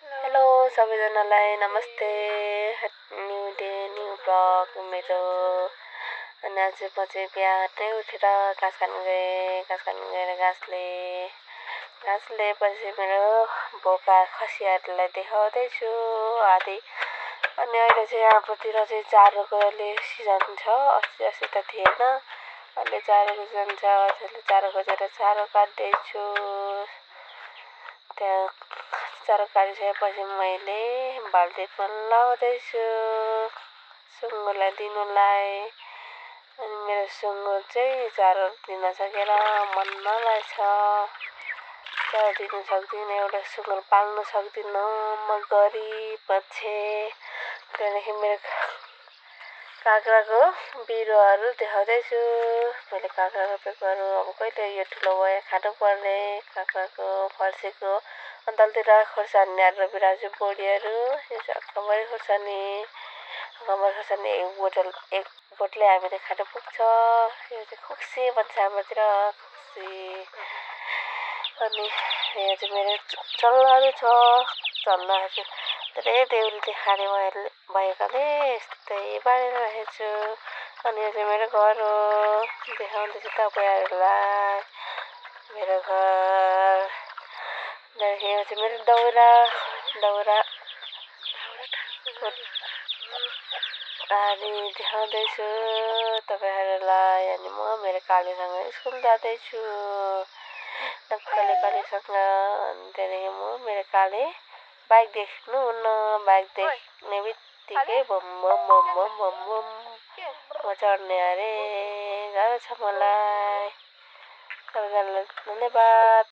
Hello सबैजनालाई नमस्ते। New day new blog मेरो। अनि आज म चाहिँ बिहानै उठेर घाँस काट्न गएँ। घाँस काट्न गएर घाँस लिएपछि मेरो बोका खसीहरूलाई देखाउँदैछु आदि। अनि अहिले चाहिँ हाम्रोतिर चाहिँ चारोको अहिले सिजन छ। अस्ति त थिएन, अहिले चारोको सिजन छ। अहिले चारो खोजेर चारो काट्दैछु। त्यहाँ चारो काटिसकेपछि मैले बाल्टीमा लाउँदैछु सुँगुरलाई दिनुलाई। अनि मेरो सुँगुर चाहिँ चारो दिन सकेर मन्नलाई छ। चारो दिन सक्दिनँ, एउटा सुँगुर पाल्न सक्दिनँ, म गरिब मान्छे। त्यहाँदेखि मेरो काँक्राको बिरुवाहरू देखाउँदैछु। मैले काँक्रा रोपेकोहरू अब कहिले यो ठुलो भयो खानुपर्ने। काँक्राको फर्सीको अन्त खोर्सानीहरू रोपिरहेको छु। बोडीहरू यो चाहिँ अक्टोबरै खोर्सानी एक बोटले हामीले खानु पुग्छ। यो चाहिँ खुक्सी भन्छ हाम्रोतिर, खुक्सी। अनि यहाँ चाहिँ मेरो चल्लाहरू छ। चल्लाहरू धेरै देउरीले खाने भएकाले यस्तै बारेर राखेको छु। अनि यो चाहिँ मेरो घर हो, देखाउँदैछु तपाईँहरूलाई मेरो घर। त्यहाँदेखि यो चाहिँ मेरो दाउरा अनि देखाउँदैछु तपाईँहरूलाई। अनि म मेरो कालीसँग स्कुल जाँदैछु, कालीसँग। अनि त्यहाँदेखि म मेरो काली बाइक देख्नुहुन्न, बाइक देख्ने बित्तिकै bomb bomb bomb bomb bomb bomb म चढ्ने अरे। गाह्रो छ मलाई। सबैजनालाई धन्यवाद।